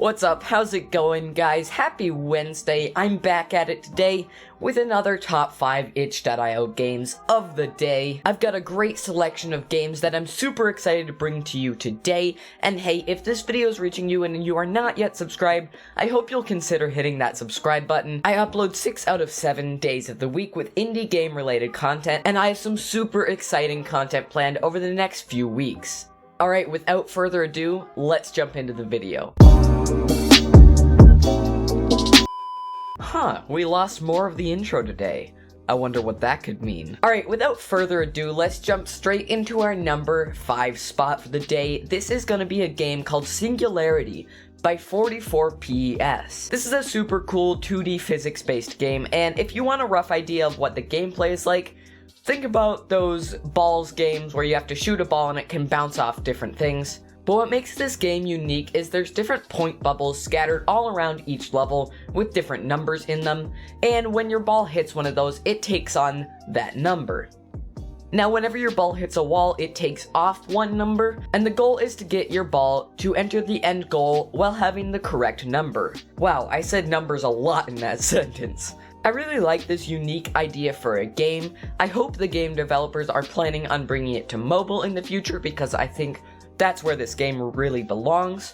What's up? How's it going, guys? Happy Wednesday. I'm back at it today with another top 5 itch.io games of the day. I've got a great selection of games that I'm super excited to bring to you today. And hey, if this video is reaching you and you are not yet subscribed, I hope you'll consider hitting that subscribe button. I upload 6 out of 7 days of the week with indie game related content, and I have some super exciting content planned over the next few weeks. Alright, without further ado, let's jump into the video. We lost more of the intro today. I wonder what that could mean. Alright, without further ado, let's jump straight into our number 5 spot for the day. This is gonna be a game called Singularity by 44PES. This is a super cool 2D physics-based game, and if you want a rough idea of what the gameplay is like, think about those balls games where you have to shoot a ball and it can bounce off different things. But what makes this game unique is there's different point bubbles scattered all around each level with different numbers in them, and when your ball hits one of those, it takes on that number. Now, whenever your ball hits a wall, it takes off one number, and the goal is to get your ball to enter the end goal while having the correct number. Wow, I said numbers a lot in that sentence. I really like this unique idea for a game. I hope the game developers are planning on bringing it to mobile in the future because I think that's where this game really belongs.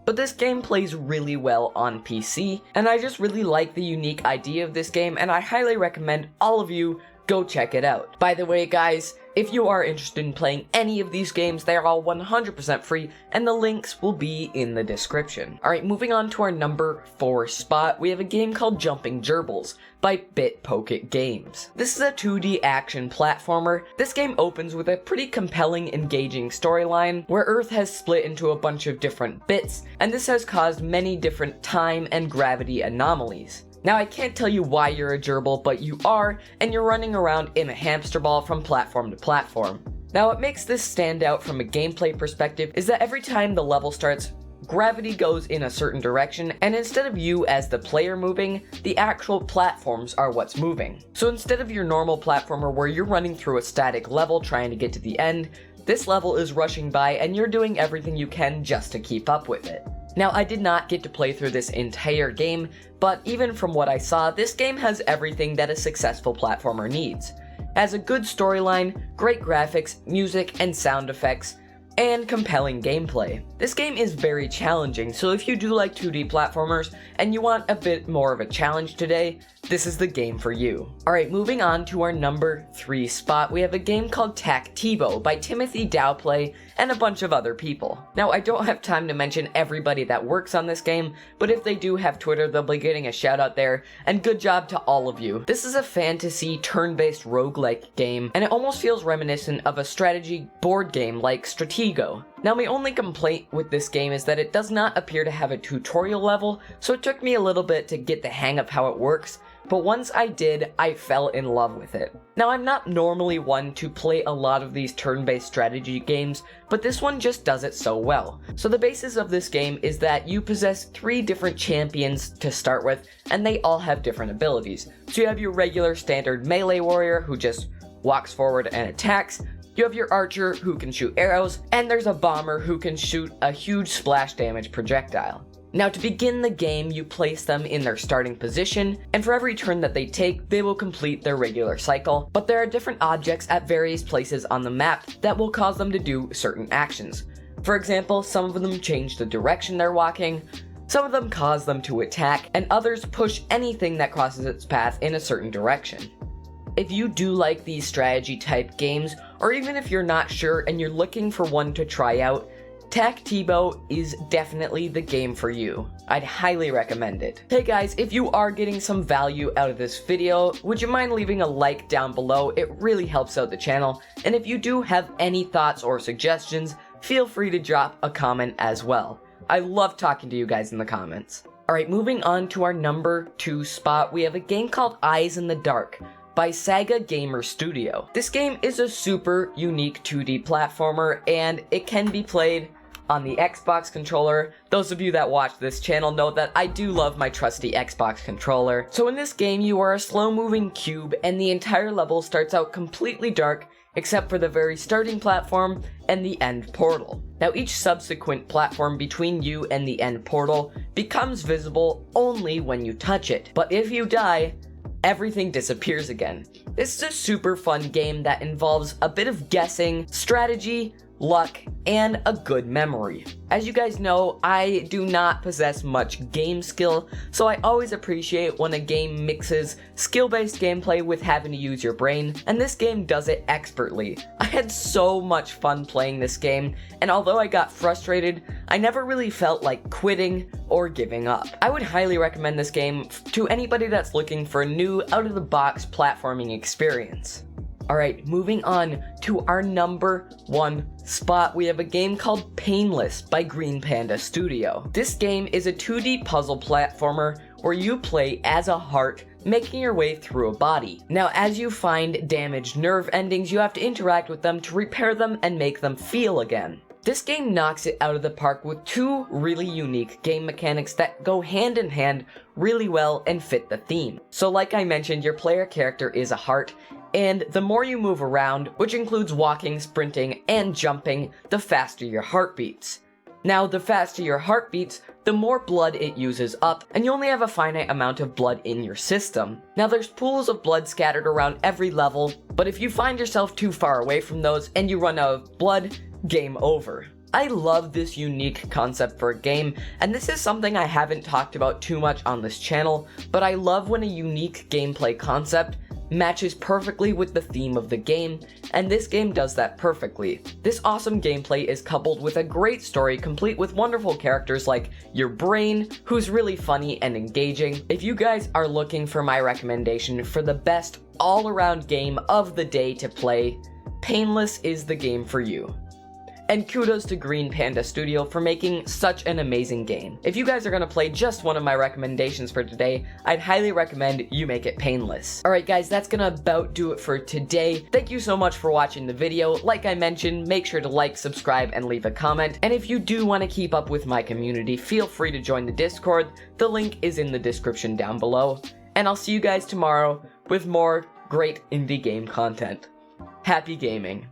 But this game plays really well on PC, and I just really like the unique idea of this game, and I highly recommend all of you go check it out. By the way, guys, if you are interested in playing any of these games, they are all 100% free, and the links will be in the description. Alright, moving on to our number 4 spot, we have a game called Jumping Gerbils by Bitpocket Games. This is a 2D action platformer. This game opens with a pretty compelling, engaging storyline, where Earth has split into a bunch of different bits, and this has caused many different time and gravity anomalies. Now, I can't tell you why you're a gerbil, but you are, and you're running around in a hamster ball from platform to platform. Now, what makes this stand out from a gameplay perspective is that every time the level starts, gravity goes in a certain direction, and instead of you as the player moving, the actual platforms are what's moving. So instead of your normal platformer where you're running through a static level trying to get to the end, this level is rushing by and you're doing everything you can just to keep up with it. Now, I did not get to play through this entire game, but even from what I saw, this game has everything that a successful platformer needs. It has a good storyline, great graphics, music and sound effects, and compelling gameplay. This game is very challenging, so if you do like 2D platformers and you want a bit more of a challenge today, this is the game for you. Alright, moving on to our number 3 spot, we have a game called Tebow by Timothy Dowplay and a bunch of other people. Now, I don't have time to mention everybody that works on this game, but if they do have Twitter, they'll be getting a shout out there, and good job to all of you. This is a fantasy turn-based roguelike game, and it almost feels reminiscent of a strategy board game like Stratego. Now, my only complaint with this game is that it does not appear to have a tutorial level, so it took me a little bit to get the hang of how it works, but once I did, I fell in love with it. Now, I'm not normally one to play a lot of these turn-based strategy games, but this one just does it so well. So the basis of this game is that you possess 3 different champions to start with, and they all have different abilities. So you have your regular standard melee warrior who just walks forward and attacks, you have your archer who can shoot arrows, and there's a bomber who can shoot a huge splash damage projectile. Now, to begin the game, you place them in their starting position, and for every turn that they take, they will complete their regular cycle, but there are different objects at various places on the map that will cause them to do certain actions. For example, some of them change the direction they're walking, some of them cause them to attack, and others push anything that crosses its path in a certain direction. If you do like these strategy type games, or even if you're not sure and you're looking for one to try out, Tebow is definitely the game for you. I'd highly recommend it. Hey guys, if you are getting some value out of this video, would you mind leaving a like down below? It really helps out the channel. And if you do have any thoughts or suggestions, feel free to drop a comment as well. I love talking to you guys in the comments. Alright, moving on to our number 2 spot, we have a game called Eyes in the Dark by Saga Gamer Studio. This game is a super unique 2D platformer, and it can be played on the Xbox controller. Those of you that watch this channel know that I do love my trusty Xbox controller. So in this game, you are a slow-moving cube, and the entire level starts out completely dark, except for the very starting platform and the end portal. Now each subsequent platform between you and the end portal becomes visible only when you touch it, but if you die, everything disappears again. This is a super fun game that involves a bit of guessing, strategy, luck, and a good memory. As you guys know, I do not possess much game skill, so I always appreciate when a game mixes skill-based gameplay with having to use your brain, and this game does it expertly. I had so much fun playing this game, and although I got frustrated, I never really felt like quitting or giving up. I would highly recommend this game to anybody that's looking for a new, out-of-the-box platforming experience. Alright, moving on to our number 1 spot, we have a game called Painless by Green Panda Studio. This game is a 2D puzzle platformer where you play as a heart, making your way through a body. Now, as you find damaged nerve endings, you have to interact with them to repair them and make them feel again. This game knocks it out of the park with 2 really unique game mechanics that go hand in hand really well and fit the theme. So like I mentioned, your player character is a heart, and the more you move around, which includes walking, sprinting, and jumping, the faster your heart beats. Now, the faster your heart beats, the more blood it uses up, and you only have a finite amount of blood in your system. Now, there's pools of blood scattered around every level, but if you find yourself too far away from those and you run out of blood, game over. I love this unique concept for a game, and this is something I haven't talked about too much on this channel, but I love when a unique gameplay concept matches perfectly with the theme of the game, and this game does that perfectly. This awesome gameplay is coupled with a great story complete with wonderful characters like your brain, who's really funny and engaging. If you guys are looking for my recommendation for the best all-around game of the day to play, Painless is the game for you. And kudos to Green Panda Studio for making such an amazing game. If you guys are gonna play just one of my recommendations for today, I'd highly recommend you make it Painless. Alright guys, that's gonna about do it for today. Thank you so much for watching the video. Like I mentioned, make sure to like, subscribe, and leave a comment. And if you do want to keep up with my community, feel free to join the Discord. The link is in the description down below. And I'll see you guys tomorrow with more great indie game content. Happy gaming.